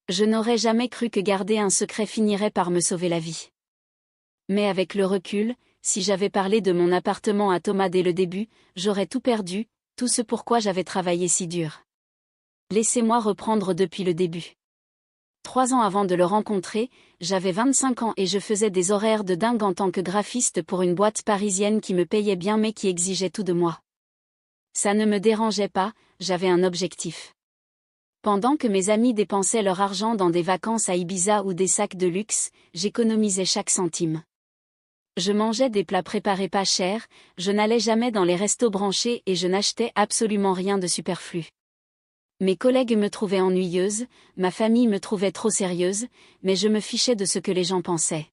Je n'aurais jamais cru que garder un secret finirait par me sauver la vie. Mais avec le recul, si j'avais parlé de mon appartement à Thomas dès le début, j'aurais tout perdu, tout ce pourquoi j'avais travaillé si dur. Laissez-moi reprendre depuis le début. 3 ans avant de le rencontrer, j'avais 25 ans et je faisais des horaires de dingue en tant que graphiste pour une boîte parisienne qui me payait bien mais qui exigeait tout de moi. Ça ne me dérangeait pas, j'avais un objectif. Pendant que mes amis dépensaient leur argent dans des vacances à Ibiza ou des sacs de luxe, j'économisais chaque centime. Je mangeais des plats préparés pas chers, je n'allais jamais dans les restos branchés et je n'achetais absolument rien de superflu. Mes collègues me trouvaient ennuyeuse, ma famille me trouvait trop sérieuse, mais je me fichais de ce que les gens pensaient.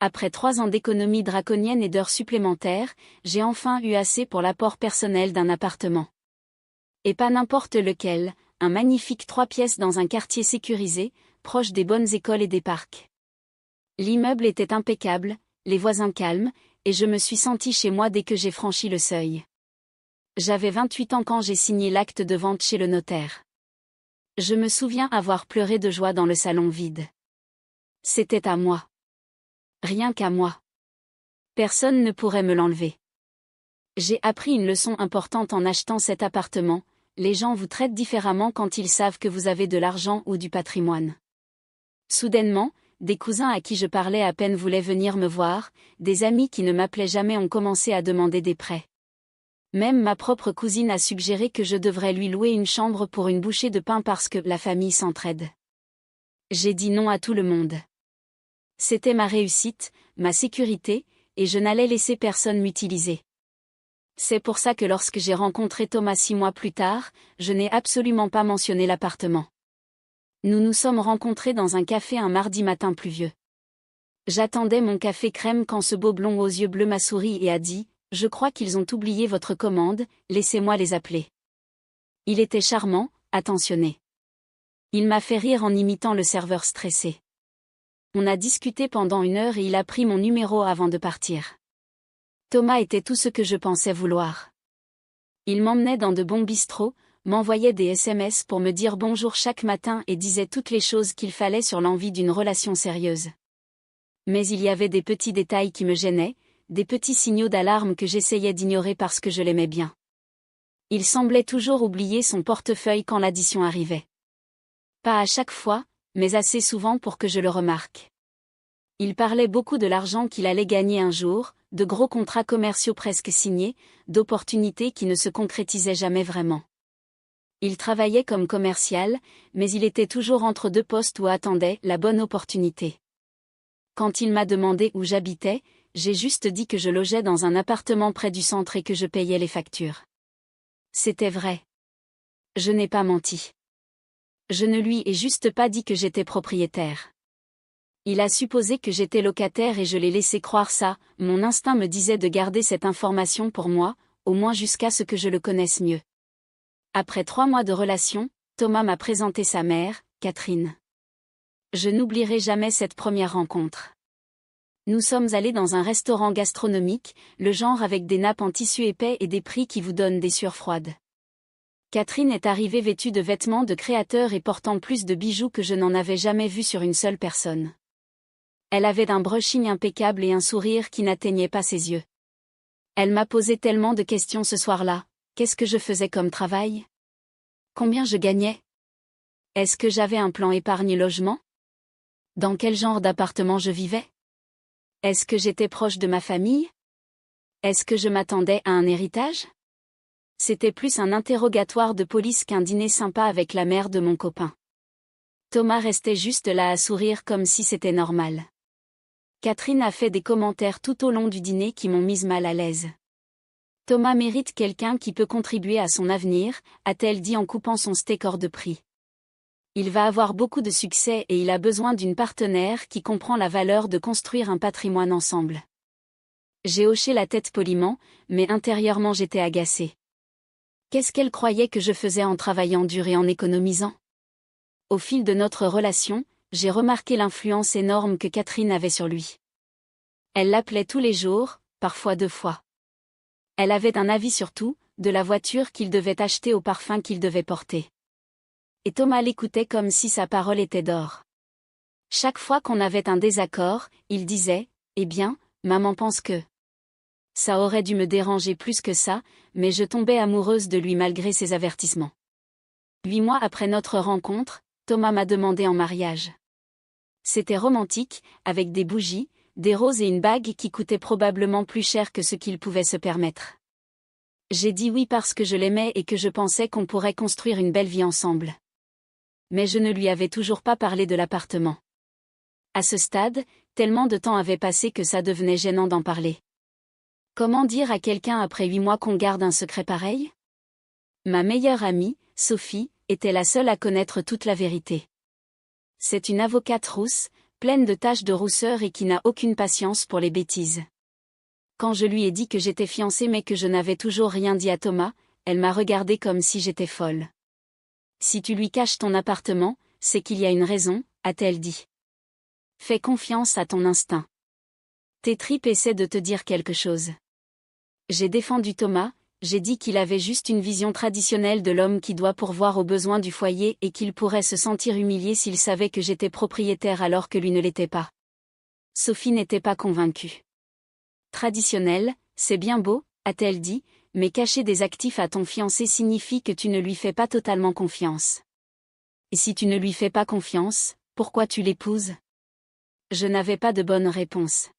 Après 3 ans d'économie draconienne et d'heures supplémentaires, j'ai enfin eu assez pour l'apport personnel d'un appartement. Et pas n'importe lequel, un magnifique 3 pièces dans un quartier sécurisé, proche des bonnes écoles et des parcs. L'immeuble était impeccable, les voisins calmes, et je me suis sentie chez moi dès que j'ai franchi le seuil. J'avais 28 ans quand j'ai signé l'acte de vente chez le notaire. Je me souviens avoir pleuré de joie dans le salon vide. C'était à moi. Rien qu'à moi. Personne ne pourrait me l'enlever. J'ai appris une leçon importante en achetant cet appartement, les gens vous traitent différemment quand ils savent que vous avez de l'argent ou du patrimoine. Soudainement, des cousins à qui je parlais à peine voulaient venir me voir, des amis qui ne m'appelaient jamais ont commencé à demander des prêts. Même ma propre cousine a suggéré que je devrais lui louer une chambre pour une bouchée de pain parce que la famille s'entraide. J'ai dit non à tout le monde. C'était ma réussite, ma sécurité, et je n'allais laisser personne m'utiliser. C'est pour ça que lorsque j'ai rencontré Thomas 6 mois plus tard, je n'ai absolument pas mentionné l'appartement. Nous nous sommes rencontrés dans un café un mardi matin pluvieux. J'attendais mon café crème quand ce beau blond aux yeux bleus m'a souri et a dit « Je crois qu'ils ont oublié votre commande, laissez-moi les appeler. » Il était charmant, attentionné. Il m'a fait rire en imitant le serveur stressé. On a discuté pendant 1 heure et il a pris mon numéro avant de partir. Thomas était tout ce que je pensais vouloir. Il m'emmenait dans de bons bistrots, m'envoyait des SMS pour me dire bonjour chaque matin et disait toutes les choses qu'il fallait sur l'envie d'une relation sérieuse. Mais il y avait des petits détails qui me gênaient, des petits signaux d'alarme que j'essayais d'ignorer parce que je l'aimais bien. Il semblait toujours oublier son portefeuille quand l'addition arrivait. Pas à chaque fois, mais assez souvent pour que je le remarque. Il parlait beaucoup de l'argent qu'il allait gagner un jour, de gros contrats commerciaux presque signés, d'opportunités qui ne se concrétisaient jamais vraiment. Il travaillait comme commercial, mais il était toujours entre 2 postes où attendait la bonne opportunité. Quand il m'a demandé où j'habitais, j'ai juste dit que je logeais dans un appartement près du centre et que je payais les factures. C'était vrai. Je n'ai pas menti. Je ne lui ai juste pas dit que j'étais propriétaire. Il a supposé que j'étais locataire et je l'ai laissé croire ça, mon instinct me disait de garder cette information pour moi, au moins jusqu'à ce que je le connaisse mieux. Après 3 mois de relation, Thomas m'a présenté sa mère, Catherine. Je n'oublierai jamais cette première rencontre. Nous sommes allés dans un restaurant gastronomique, le genre avec des nappes en tissu épais et des prix qui vous donnent des sueurs froides. Catherine est arrivée vêtue de vêtements de créateur et portant plus de bijoux que je n'en avais jamais vu sur une seule personne. Elle avait un brushing impeccable et un sourire qui n'atteignait pas ses yeux. Elle m'a posé tellement de questions ce soir-là. Qu'est-ce que je faisais comme travail? Combien je gagnais? Est-ce que j'avais un plan épargne-logement? Dans quel genre d'appartement je vivais? Est-ce que j'étais proche de ma famille? Est-ce que je m'attendais à un héritage? C'était plus un interrogatoire de police qu'un dîner sympa avec la mère de mon copain. Thomas restait juste là à sourire comme si c'était normal. Catherine a fait des commentaires tout au long du dîner qui m'ont mise mal à l'aise. Thomas mérite quelqu'un qui peut contribuer à son avenir, a-t-elle dit en coupant son steak hors de prix. Il va avoir beaucoup de succès et il a besoin d'une partenaire qui comprend la valeur de construire un patrimoine ensemble. J'ai hoché la tête poliment, mais intérieurement j'étais agacée. Qu'est-ce qu'elle croyait que je faisais en travaillant dur et en économisant? Au fil de notre relation, j'ai remarqué l'influence énorme que Catherine avait sur lui. Elle l'appelait tous les jours, parfois 2 fois. Elle avait un avis sur tout, de la voiture qu'il devait acheter au parfum qu'il devait porter. et Thomas l'écoutait comme si sa parole était d'or. Chaque fois qu'on avait un désaccord, il disait « Eh bien, maman pense que… » Ça aurait dû me déranger plus que ça, mais je tombais amoureuse de lui malgré ses avertissements. 8 mois après notre rencontre, Thomas m'a demandé en mariage. C'était romantique, avec des bougies, des roses et une bague qui coûtait probablement plus cher que ce qu'il pouvait se permettre. J'ai dit oui parce que je l'aimais et que je pensais qu'on pourrait construire une belle vie ensemble. Mais je ne lui avais toujours pas parlé de l'appartement. À ce stade, tellement de temps avait passé que ça devenait gênant d'en parler. Comment dire à quelqu'un après 8 mois qu'on garde un secret pareil ? Ma meilleure amie, Sophie, était la seule à connaître toute la vérité. C'est une avocate rousse, pleine de taches de rousseur et qui n'a aucune patience pour les bêtises. Quand je lui ai dit que j'étais fiancée mais que je n'avais toujours rien dit à Thomas, elle m'a regardée comme si j'étais folle. Si tu lui caches ton appartement, c'est qu'il y a une raison, a-t-elle dit. Fais confiance à ton instinct. Tes tripes essaient de te dire quelque chose. J'ai défendu Thomas, j'ai dit qu'il avait juste une vision traditionnelle de l'homme qui doit pourvoir aux besoins du foyer et qu'il pourrait se sentir humilié s'il savait que j'étais propriétaire alors que lui ne l'était pas. Sophie n'était pas convaincue. Traditionnel, c'est bien beau, a-t-elle dit, mais cacher des actifs à ton fiancé signifie que tu ne lui fais pas totalement confiance. Et si tu ne lui fais pas confiance, pourquoi tu l'épouses ? Je n'avais pas de bonne réponse.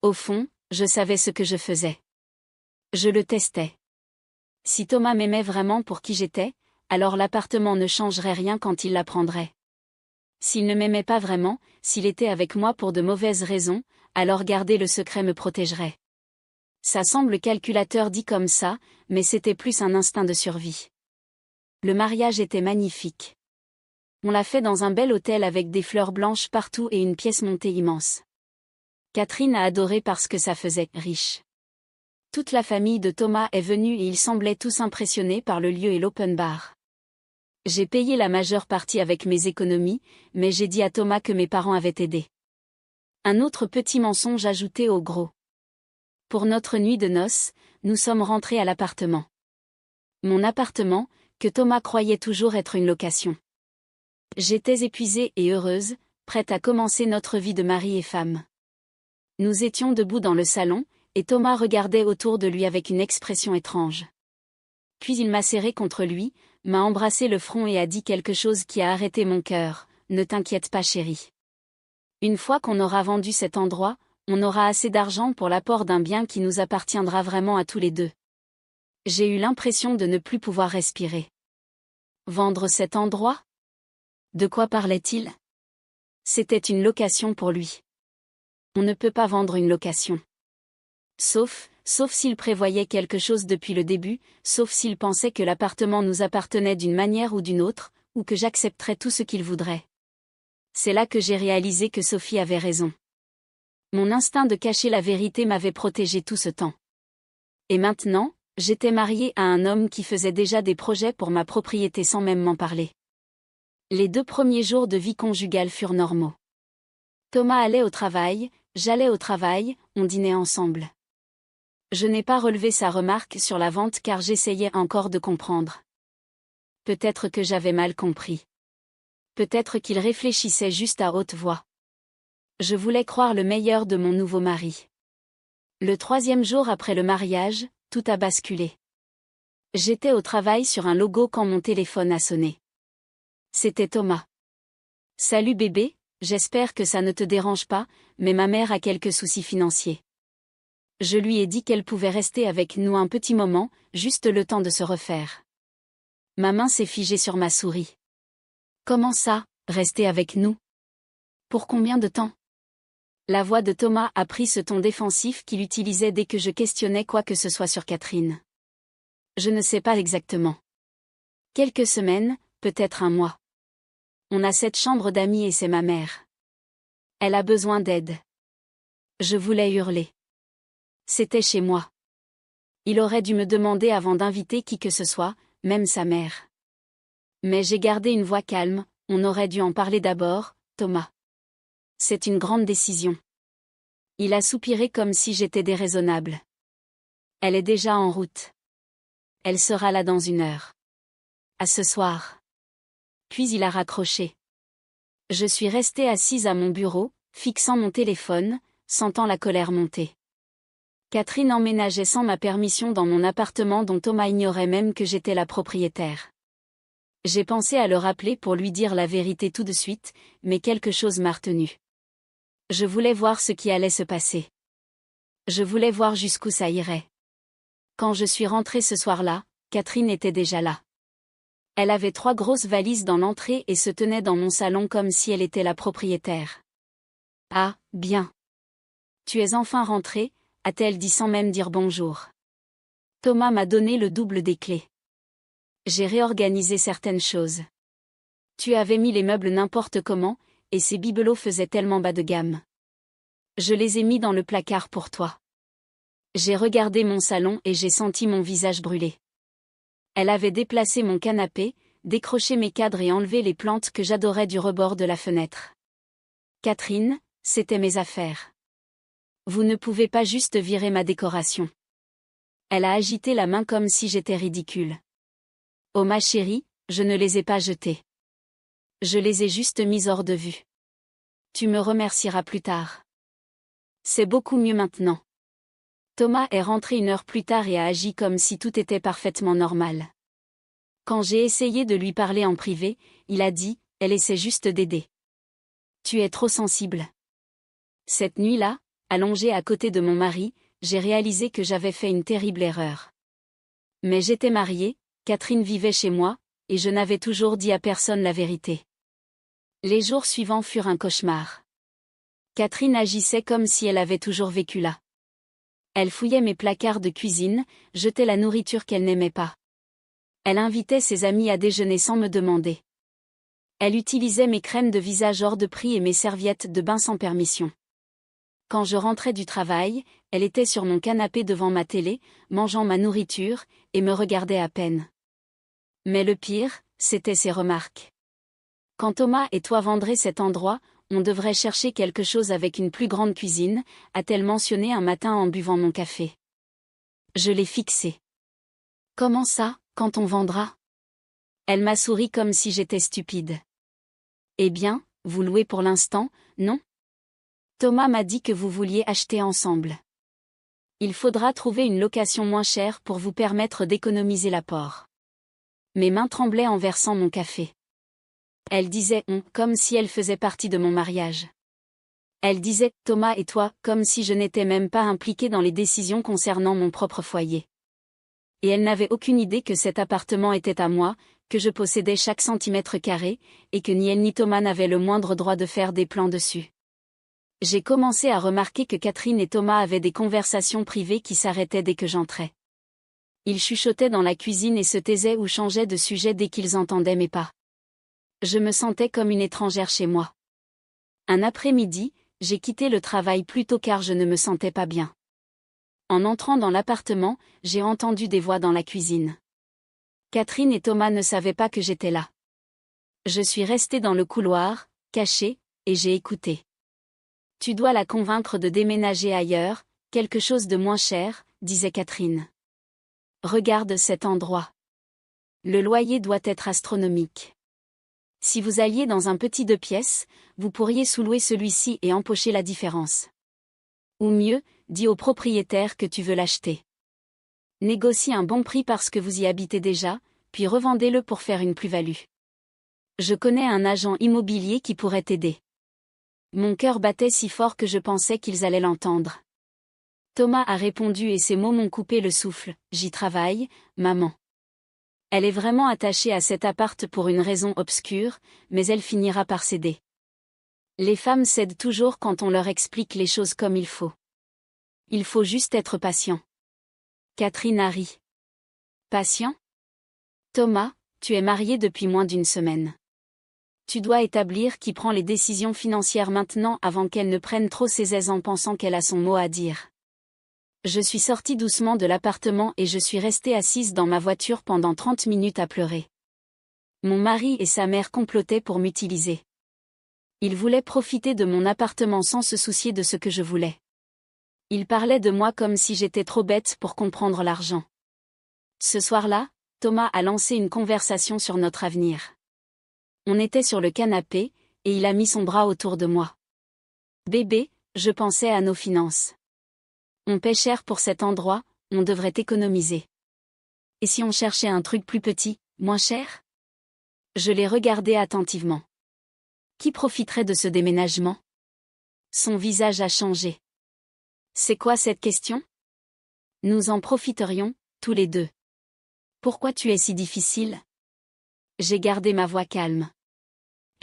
Au fond, je savais ce que je faisais. Je le testais. Si Thomas m'aimait vraiment pour qui j'étais, alors l'appartement ne changerait rien quand il la prendrait. S'il ne m'aimait pas vraiment, s'il était avec moi pour de mauvaises raisons, alors garder le secret me protégerait. Ça semble calculateur dit comme ça, mais c'était plus un instinct de survie. Le mariage était magnifique. On l'a fait dans un bel hôtel avec des fleurs blanches partout et une pièce montée immense. Catherine a adoré parce que ça faisait « riche ». Toute la famille de Thomas est venue et ils semblaient tous impressionnés par le lieu et l'open bar. J'ai payé la majeure partie avec mes économies, mais j'ai dit à Thomas que mes parents avaient aidé. Un autre petit mensonge ajouté au gros. Pour notre nuit de noces, nous sommes rentrés à l'appartement. Mon appartement, que Thomas croyait toujours être une location. J'étais épuisée et heureuse, prête à commencer notre vie de mari et femme. Nous étions debout dans le salon, et Thomas regardait autour de lui avec une expression étrange. Puis il m'a serré contre lui, m'a embrassé le front et a dit quelque chose qui a arrêté mon cœur. « Ne t'inquiète pas chérie. Une fois qu'on aura vendu cet endroit, on aura assez d'argent pour l'apport d'un bien qui nous appartiendra vraiment à tous les deux. » J'ai eu l'impression de ne plus pouvoir respirer. Vendre cet endroit ? De quoi parlait-il ? C'était une location pour lui. On ne peut pas vendre une location. Sauf s'il prévoyait quelque chose depuis le début, sauf s'il pensait que l'appartement nous appartenait d'une manière ou d'une autre, ou que j'accepterais tout ce qu'il voudrait. C'est là que j'ai réalisé que Sophie avait raison. Mon instinct de cacher la vérité m'avait protégé tout ce temps. Et maintenant, j'étais mariée à un homme qui faisait déjà des projets pour ma propriété sans même m'en parler. Les 2 premiers jours de vie conjugale furent normaux. Thomas allait au travail, j'allais au travail, on dînait ensemble. Je n'ai pas relevé sa remarque sur la vente car j'essayais encore de comprendre. Peut-être que j'avais mal compris. Peut-être qu'il réfléchissait juste à haute voix. Je voulais croire le meilleur de mon nouveau mari. Le 3e jour après le mariage, tout a basculé. J'étais au travail sur un logo quand mon téléphone a sonné. C'était Thomas. « Salut bébé, j'espère que ça ne te dérange pas, mais ma mère a quelques soucis financiers. » Je lui ai dit qu'elle pouvait rester avec nous un petit moment, juste le temps de se refaire. Ma main s'est figée sur ma souris. Comment ça, rester avec nous ? Pour combien de temps ? La voix de Thomas a pris ce ton défensif qu'il utilisait dès que je questionnais quoi que ce soit sur Catherine. Je ne sais pas exactement. Quelques semaines, peut-être un mois. On a cette chambre d'amis et c'est ma mère. Elle a besoin d'aide. Je voulais hurler. C'était chez moi. Il aurait dû me demander avant d'inviter qui que ce soit, même sa mère. Mais j'ai gardé une voix calme, on aurait dû en parler d'abord, Thomas. C'est une grande décision. Il a soupiré comme si j'étais déraisonnable. Elle est déjà en route. Elle sera là dans 1 heure. À ce soir. puis il a raccroché. Je suis restée assise à mon bureau, fixant mon téléphone, sentant la colère monter. Catherine emménageait sans ma permission dans mon appartement dont Thomas ignorait même que j'étais la propriétaire. J'ai pensé à le rappeler pour lui dire la vérité tout de suite, mais quelque chose m'a retenue. Je voulais voir ce qui allait se passer. Je voulais voir jusqu'où ça irait. Quand je suis rentrée ce soir-là, Catherine était déjà là. Elle avait 3 grosses valises dans l'entrée et se tenait dans mon salon comme si elle était la propriétaire. « Ah, bien. Tu es enfin rentrée », a-t-elle dit sans même dire bonjour. Thomas m'a donné le double des clés. J'ai réorganisé certaines choses. Tu avais mis les meubles n'importe comment, et ces bibelots faisaient tellement bas de gamme. Je les ai mis dans le placard pour toi. J'ai regardé mon salon et j'ai senti mon visage brûler. Elle avait déplacé mon canapé, décroché mes cadres et enlevé les plantes que j'adorais du rebord de la fenêtre. Catherine, c'était mes affaires. Vous ne pouvez pas juste virer ma décoration. Elle a agité la main comme si j'étais ridicule. Oh ma chérie, je ne les ai pas jetés. Je les ai juste mis hors de vue. Tu me remercieras plus tard. C'est beaucoup mieux maintenant. Thomas est rentré 1 heure plus tard et a agi comme si tout était parfaitement normal. Quand j'ai essayé de lui parler en privé, il a dit, elle essaie juste d'aider. Tu es trop sensible. Cette nuit-là, allongée à côté de mon mari, j'ai réalisé que j'avais fait une terrible erreur. Mais j'étais mariée, Catherine vivait chez moi, et je n'avais toujours dit à personne la vérité. Les jours suivants furent un cauchemar. Catherine agissait comme si elle avait toujours vécu là. Elle fouillait mes placards de cuisine, jetait la nourriture qu'elle n'aimait pas. Elle invitait ses amis à déjeuner sans me demander. Elle utilisait mes crèmes de visage hors de prix et mes serviettes de bain sans permission. Quand je rentrais du travail, elle était sur mon canapé devant ma télé, mangeant ma nourriture, et me regardait à peine. Mais le pire, c'était ses remarques. Quand Thomas et toi vendrez cet endroit, on devrait chercher quelque chose avec une plus grande cuisine, a-t-elle mentionné un matin en buvant mon café. Je l'ai fixé. Comment ça, quand on vendra? Elle m'a souri comme si j'étais stupide. Eh bien, vous louez pour l'instant, non? Thomas m'a dit que vous vouliez acheter ensemble. Il faudra trouver une location moins chère pour vous permettre d'économiser l'apport. Mes mains tremblaient en versant mon café. Elle disait « on » comme si elle faisait partie de mon mariage. Elle disait « Thomas et toi » comme si je n'étais même pas impliquée dans les décisions concernant mon propre foyer. Et elle n'avait aucune idée que cet appartement était à moi, que je possédais chaque centimètre carré, et que ni elle ni Thomas n'avaient le moindre droit de faire des plans dessus. J'ai commencé à remarquer que Catherine et Thomas avaient des conversations privées qui s'arrêtaient dès que j'entrais. Ils chuchotaient dans la cuisine et se taisaient ou changeaient de sujet dès qu'ils entendaient mes pas. Je me sentais comme une étrangère chez moi. Un après-midi, j'ai quitté le travail plus tôt car je ne me sentais pas bien. En entrant dans l'appartement, j'ai entendu des voix dans la cuisine. Catherine et Thomas ne savaient pas que j'étais là. Je suis restée dans le couloir, cachée, et j'ai écouté. Tu dois la convaincre de déménager ailleurs, quelque chose de moins cher, disait Catherine. Regarde cet endroit. Le loyer doit être astronomique. Si vous alliez dans un petit 2 pièces, vous pourriez sous-louer celui-ci et empocher la différence. Ou mieux, dis au propriétaire que tu veux l'acheter. Négocie un bon prix parce que vous y habitez déjà, puis revendez-le pour faire une plus-value. Je connais un agent immobilier qui pourrait t'aider. Mon cœur battait si fort que je pensais qu'ils allaient l'entendre. Thomas a répondu et ces mots m'ont coupé le souffle. J'y travaille, maman. Elle est vraiment attachée à cet appart pour une raison obscure, mais elle finira par céder. Les femmes cèdent toujours quand on leur explique les choses comme il faut. Il faut juste être patient. Catherine a ri. Patient? Thomas, tu es marié depuis moins d'1 semaine. Tu dois établir qui prend les décisions financières maintenant avant qu'elle ne prenne trop ses aises en pensant qu'elle a son mot à dire. Je suis sortie doucement de l'appartement et je suis restée assise dans ma voiture pendant 30 minutes à pleurer. Mon mari et sa mère complotaient pour m'utiliser. Ils voulaient profiter de mon appartement sans se soucier de ce que je voulais. Ils parlaient de moi comme si j'étais trop bête pour comprendre l'argent. Ce soir-là, Thomas a lancé une conversation sur notre avenir. On était sur le canapé, et il a mis son bras autour de moi. Bébé, je pensais à nos finances. On paie cher pour cet endroit, on devrait économiser. Et si on cherchait un truc plus petit, moins cher? Je l'ai regardé attentivement. Qui profiterait de ce déménagement? Son visage a changé. C'est quoi cette question? Nous en profiterions, tous les deux. Pourquoi tu es si difficile? J'ai gardé ma voix calme.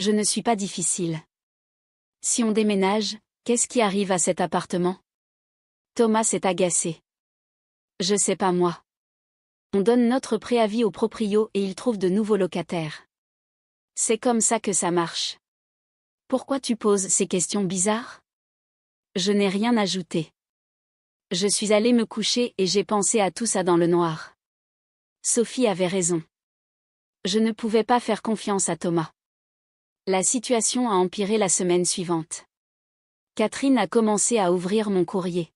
Je ne suis pas difficile. Si on déménage, qu'est-ce qui arrive à cet appartement? Thomas s'est agacé. Je sais pas moi. On donne notre préavis au proprio et il trouve de nouveaux locataires. C'est comme ça que ça marche. Pourquoi tu poses ces questions bizarres? Je n'ai rien ajouté. Je suis allée me coucher et j'ai pensé à tout ça dans le noir. Sophie avait raison. Je ne pouvais pas faire confiance à Thomas. La situation a empiré la semaine suivante. Catherine a commencé à ouvrir mon courrier.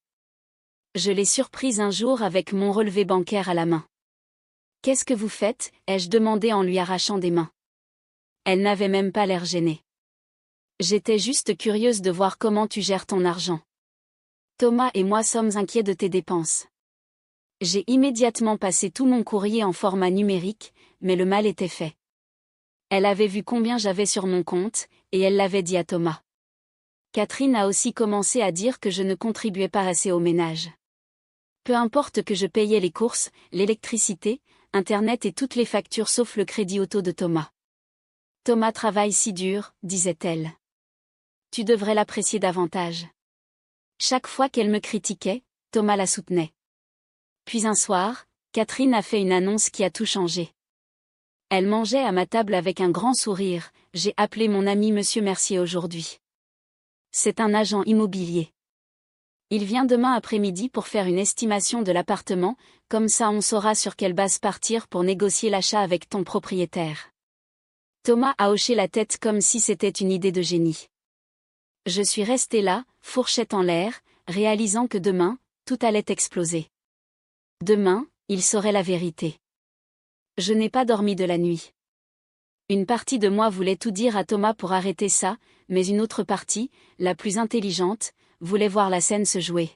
Je l'ai surprise un jour avec mon relevé bancaire à la main. « Qu'est-ce que vous faites ?» ai-je demandé en lui arrachant des mains. Elle n'avait même pas l'air gênée. « J'étais juste curieuse de voir comment tu gères ton argent. Thomas et moi sommes inquiets de tes dépenses. » J'ai immédiatement passé tout mon courrier en format numérique, mais le mal était fait. Elle avait vu combien j'avais sur mon compte, et elle l'avait dit à Thomas. Catherine a aussi commencé à dire que je ne contribuais pas assez au ménage. Peu importe que je payais les courses, l'électricité, Internet et toutes les factures sauf le crédit auto de Thomas. Thomas travaille si dur, disait-elle. Tu devrais l'apprécier davantage. Chaque fois qu'elle me critiquait, Thomas la soutenait. Puis un soir, Catherine a fait une annonce qui a tout changé. Elle mangeait à ma table avec un grand sourire. J'ai appelé mon ami Monsieur Mercier aujourd'hui. C'est un agent immobilier. Il vient demain après-midi pour faire une estimation de l'appartement, comme ça on saura sur quelle base partir pour négocier l'achat avec ton propriétaire. Thomas a hoché la tête comme si c'était une idée de génie. Je suis restée là, fourchette en l'air, réalisant que demain, tout allait exploser. Demain, il saurait la vérité. Je n'ai pas dormi de la nuit. Une partie de moi voulait tout dire à Thomas pour arrêter ça, mais une autre partie, la plus intelligente, voulait voir la scène se jouer.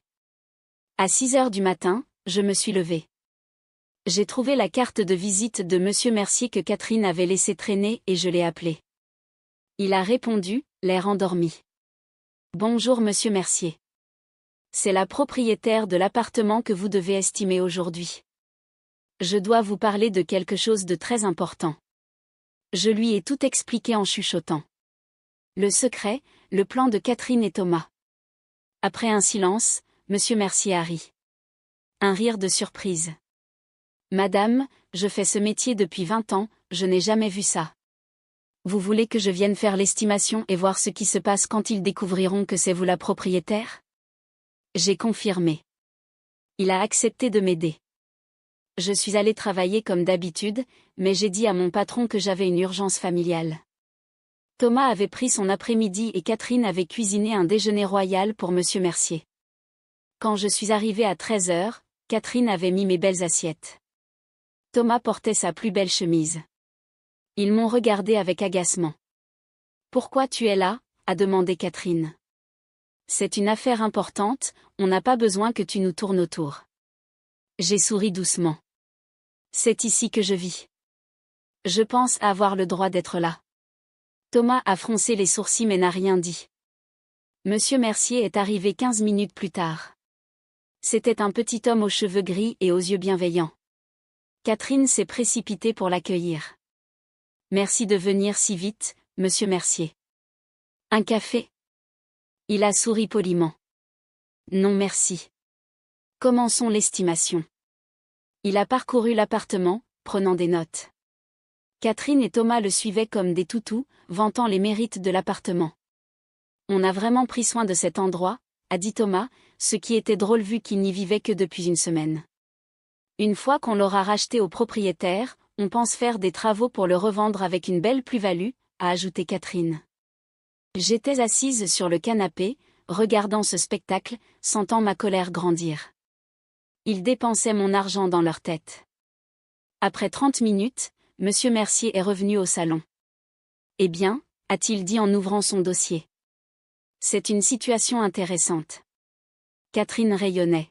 À 6 heures du matin, je me suis levée. J'ai trouvé la carte de visite de Monsieur Mercier que Catherine avait laissé traîner et je l'ai appelé. Il a répondu, l'air endormi. Bonjour Monsieur Mercier. C'est la propriétaire de l'appartement que vous devez estimer aujourd'hui. Je dois vous parler de quelque chose de très important. Je lui ai tout expliqué en chuchotant. Le secret, le plan de Catherine et Thomas. Après un silence, Monsieur Mercier a ri. Un rire de surprise. Madame, je fais ce métier depuis 20 ans, je n'ai jamais vu ça. Vous voulez que je vienne faire l'estimation et voir ce qui se passe quand ils découvriront que c'est vous la propriétaire? J'ai confirmé. Il a accepté de m'aider. Je suis allée travailler comme d'habitude, mais j'ai dit à mon patron que j'avais une urgence familiale. Thomas avait pris son après-midi et Catherine avait cuisiné un déjeuner royal pour Monsieur Mercier. Quand je suis arrivée à 13 heures, Catherine avait mis mes belles assiettes. Thomas portait sa plus belle chemise. Ils m'ont regardé avec agacement. « Pourquoi tu es là ?» a demandé Catherine. « C'est une affaire importante, on n'a pas besoin que tu nous tournes autour. » J'ai souri doucement. « C'est ici que je vis. Je pense avoir le droit d'être là. » Thomas a froncé les sourcils mais n'a rien dit. Monsieur Mercier est arrivé 15 minutes plus tard. C'était un petit homme aux cheveux gris et aux yeux bienveillants. Catherine s'est précipitée pour l'accueillir. « Merci de venir si vite, Monsieur Mercier. Un café ?» Il a souri poliment. « Non merci. Commençons l'estimation. » Il a parcouru l'appartement, prenant des notes. Catherine et Thomas le suivaient comme des toutous, vantant les mérites de l'appartement. « On a vraiment pris soin de cet endroit », a dit Thomas, ce qui était drôle vu qu'il n'y vivait que depuis une semaine. « Une fois qu'on l'aura racheté au propriétaire, on pense faire des travaux pour le revendre avec une belle plus-value, a ajouté Catherine. J'étais assise sur le canapé, regardant ce spectacle, sentant ma colère grandir. Ils dépensaient mon argent dans leur tête. Après 30 minutes, Monsieur Mercier est revenu au salon. Eh bien, a-t-il dit en ouvrant son dossier. C'est une situation intéressante. Catherine rayonnait.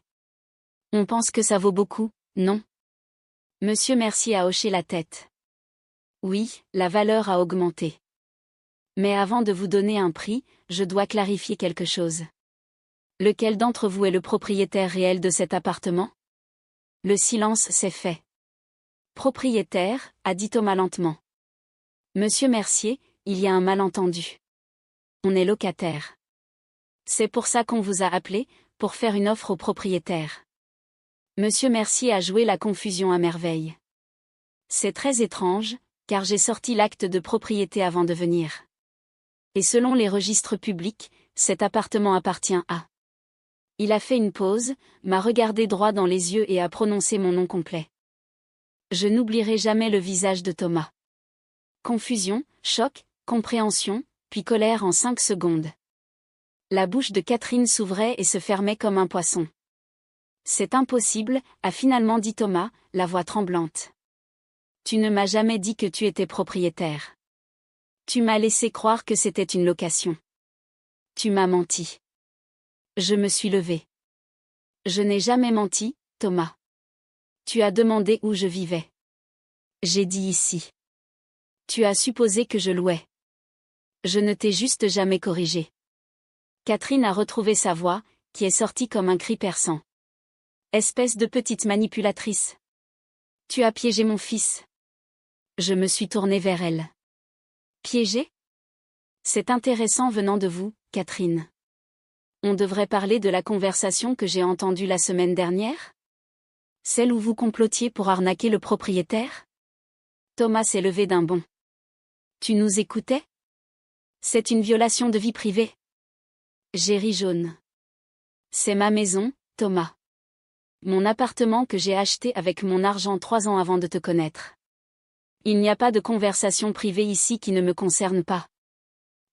On pense que ça vaut beaucoup, non? Monsieur Mercier a hoché la tête. Oui, la valeur a augmenté. Mais avant de vous donner un prix, je dois clarifier quelque chose. Lequel d'entre vous est le propriétaire réel de cet appartement? Le silence s'est fait. Propriétaire, a dit Thomas lentement. Monsieur Mercier, il y a un malentendu. On est locataire. C'est pour ça qu'on vous a appelé, pour faire une offre au propriétaire. Monsieur Mercier a joué la confusion à merveille. C'est très étrange, car j'ai sorti l'acte de propriété avant de venir. Et selon les registres publics, cet appartement appartient à... Il a fait une pause, m'a regardé droit dans les yeux et a prononcé mon nom complet. Je n'oublierai jamais le visage de Thomas. Confusion, choc, compréhension, puis colère en 5 secondes. La bouche de Catherine s'ouvrait et se fermait comme un poisson. C'est impossible, a finalement dit Thomas, la voix tremblante. Tu ne m'as jamais dit que tu étais propriétaire. Tu m'as laissé croire que c'était une location. Tu m'as menti. Je me suis levée. Je n'ai jamais menti, Thomas. Tu as demandé où je vivais. J'ai dit ici. Tu as supposé que je louais. Je ne t'ai juste jamais corrigé. Catherine a retrouvé sa voix, qui est sortie comme un cri perçant. Espèce de petite manipulatrice. Tu as piégé mon fils. Je me suis tournée vers elle. Piégé? C'est intéressant venant de vous, Catherine. On devrait parler de la conversation que j'ai entendue la semaine dernière? Celle où vous complotiez pour arnaquer le propriétaire? Thomas s'est levé d'un bond. Tu nous écoutais? C'est une violation de vie privée. J'ai ri jaune. C'est ma maison, Thomas. Mon appartement que j'ai acheté avec mon argent 3 ans avant de te connaître. Il n'y a pas de conversation privée ici qui ne me concerne pas.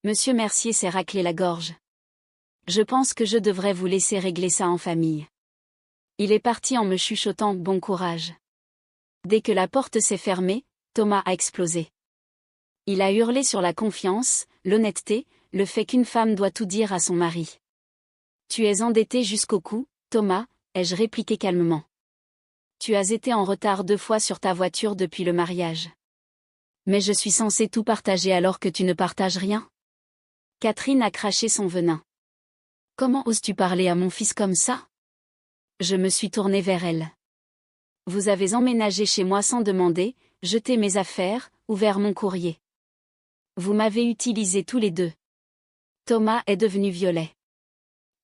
Monsieur Mercier s'est raclé la gorge. Je pense que je devrais vous laisser régler ça en famille. Il est parti en me chuchotant bon courage. Dès que la porte s'est fermée, Thomas a explosé. Il a hurlé sur la confiance, l'honnêteté, le fait qu'une femme doit tout dire à son mari. Tu es endetté jusqu'au cou, Thomas, ai-je répliqué calmement. Tu as été en retard 2 fois sur ta voiture depuis le mariage. Mais je suis censé tout partager alors que tu ne partages rien? Catherine a craché son venin. Comment oses-tu parler à mon fils comme ça? Je me suis tournée vers elle. Vous avez emménagé chez moi sans demander, jeté mes affaires, ouvert mon courrier. Vous m'avez utilisé tous les deux. Thomas est devenu violet.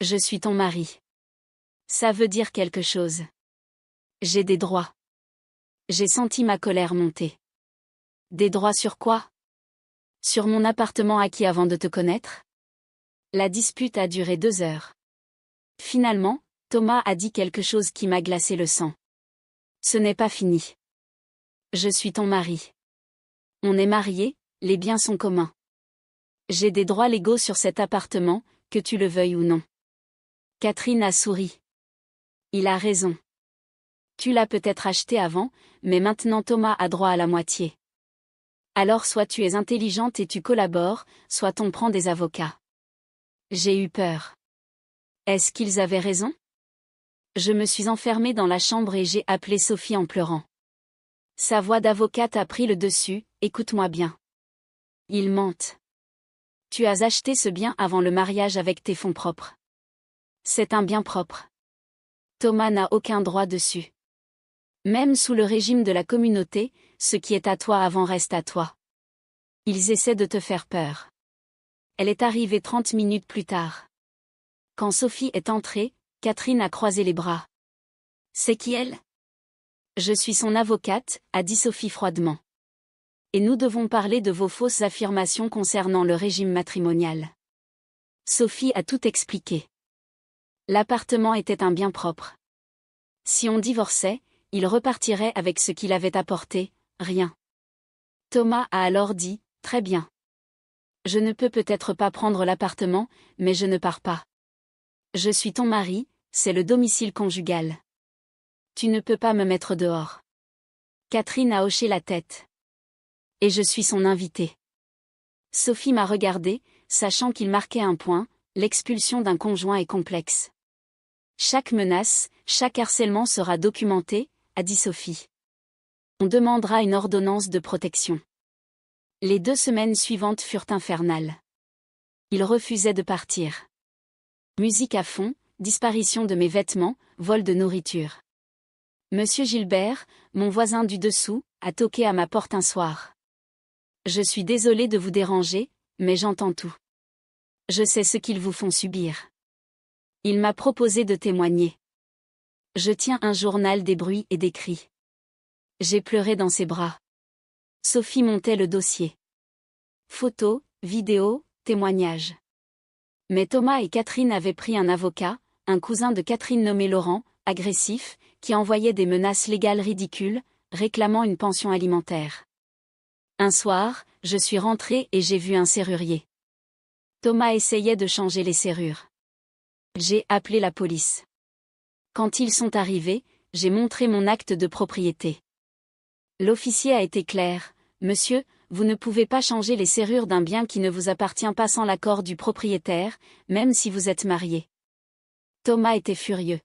Je suis ton mari. Ça veut dire quelque chose. J'ai des droits. J'ai senti ma colère monter. Des droits sur quoi? Sur mon appartement acquis avant de te connaître? La dispute a duré 2 heures. Finalement, Thomas a dit quelque chose qui m'a glacé le sang. Ce n'est pas fini. Je suis ton mari. On est mariés, les biens sont communs. J'ai des droits légaux sur cet appartement, que tu le veuilles ou non. Catherine a souri. Il a raison. Tu l'as peut-être acheté avant, mais maintenant Thomas a droit à la moitié. Alors soit tu es intelligente et tu collabores, soit on prend des avocats. J'ai eu peur. Est-ce qu'ils avaient raison? Je me suis enfermée dans la chambre et j'ai appelé Sophie en pleurant. Sa voix d'avocate a pris le dessus, écoute-moi bien. Ils mentent. Tu as acheté ce bien avant le mariage avec tes fonds propres. C'est un bien propre. Thomas n'a aucun droit dessus. Même sous le régime de la communauté, ce qui est à toi avant reste à toi. Ils essaient de te faire peur. Elle est arrivée 30 minutes plus tard. Quand Sophie est entrée, Catherine a croisé les bras. C'est qui elle? Je suis son avocate, a dit Sophie froidement. Et nous devons parler de vos fausses affirmations concernant le régime matrimonial. Sophie a tout expliqué. L'appartement était un bien propre. Si on divorçait, il repartirait avec ce qu'il avait apporté, rien. Thomas a alors dit, très bien. Je ne peux peut-être pas prendre l'appartement, mais je ne pars pas. Je suis ton mari, c'est le domicile conjugal. Tu ne peux pas me mettre dehors. Catherine a hoché la tête. Et je suis son invitée. Sophie m'a regardé, sachant qu'il marquait un point, l'expulsion d'un conjoint est complexe. Chaque menace, chaque harcèlement sera documenté, a dit Sophie. On demandera une ordonnance de protection. Les 2 semaines suivantes furent infernales. Il refusait de partir. Musique à fond, disparition de mes vêtements, vol de nourriture. Monsieur Gilbert, mon voisin du dessous, a toqué à ma porte un soir. Je suis désolé de vous déranger, mais j'entends tout. Je sais ce qu'ils vous font subir. Il m'a proposé de témoigner. Je tiens un journal des bruits et des cris. J'ai pleuré dans ses bras. Sophie montait le dossier. Photos, vidéos, témoignages. Mais Thomas et Catherine avaient pris un avocat, un cousin de Catherine nommé Laurent, agressif, qui envoyait des menaces légales ridicules, réclamant une pension alimentaire. Un soir, je suis rentrée et j'ai vu un serrurier. Thomas essayait de changer les serrures. J'ai appelé la police. Quand ils sont arrivés, j'ai montré mon acte de propriété. L'officier a été clair. Monsieur, vous ne pouvez pas changer les serrures d'un bien qui ne vous appartient pas sans l'accord du propriétaire, même si vous êtes marié. Thomas était furieux.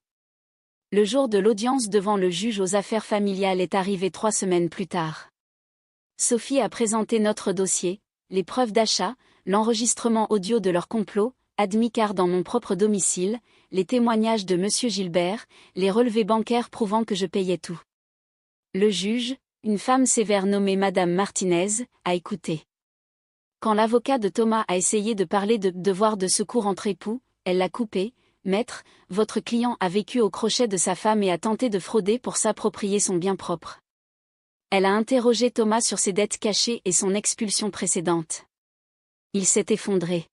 Le jour de l'audience devant le juge aux affaires familiales est arrivé 3 semaines plus tard. Sophie a présenté notre dossier, les preuves d'achat, l'enregistrement audio de leur complot, admis car dans mon propre domicile, les témoignages de Monsieur Gilbert, les relevés bancaires prouvant que je payais tout. Le juge, une femme sévère nommée Madame Martinez, a écouté. Quand l'avocat de Thomas a essayé de parler de devoir de secours entre époux, elle l'a coupé. Maître, votre client a vécu au crochet de sa femme et a tenté de frauder pour s'approprier son bien propre. Elle a interrogé Thomas sur ses dettes cachées et son expulsion précédente. Il s'est effondré.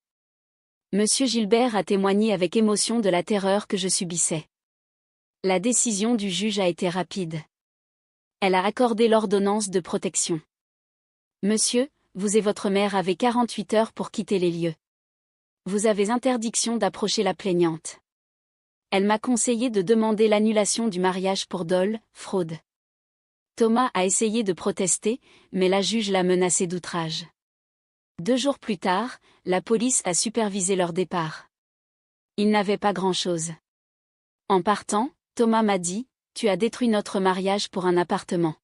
Monsieur Gilbert a témoigné avec émotion de la terreur que je subissais. La décision du juge a été rapide. Elle a accordé l'ordonnance de protection. Monsieur, vous et votre mère avez 48 heures pour quitter les lieux. Vous avez interdiction d'approcher la plaignante. Elle m'a conseillé de demander l'annulation du mariage pour dol, fraude. Thomas a essayé de protester, mais la juge l'a menacé d'outrage. 2 jours plus tard, la police a supervisé leur départ. Ils n'avaient pas grand-chose. En partant, Thomas m'a dit, « Tu as détruit notre mariage pour un appartement. »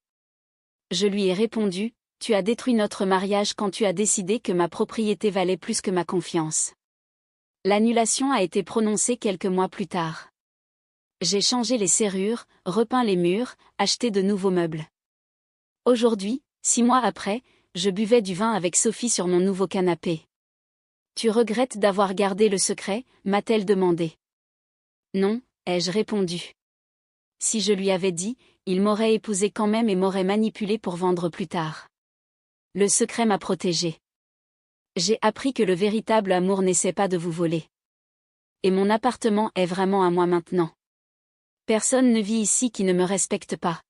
Je lui ai répondu, « Tu as détruit notre mariage quand tu as décidé que ma propriété valait plus que ma confiance. » L'annulation a été prononcée quelques mois plus tard. J'ai changé les serrures, repeint les murs, acheté de nouveaux meubles. Aujourd'hui, 6 mois après, je buvais du vin avec Sophie sur mon nouveau canapé. « Tu regrettes d'avoir gardé le secret ?» m'a-t-elle demandé. « Non », ai-je répondu. Si je lui avais dit, il m'aurait épousée quand même et m'aurait manipulée pour vendre plus tard. Le secret m'a protégée. J'ai appris que le véritable amour n'essaie pas de vous voler. Et mon appartement est vraiment à moi maintenant. Personne ne vit ici qui ne me respecte pas.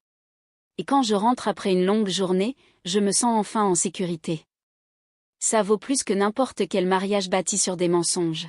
Et quand je rentre après une longue journée, je me sens enfin en sécurité. Ça vaut plus que n'importe quel mariage bâti sur des mensonges.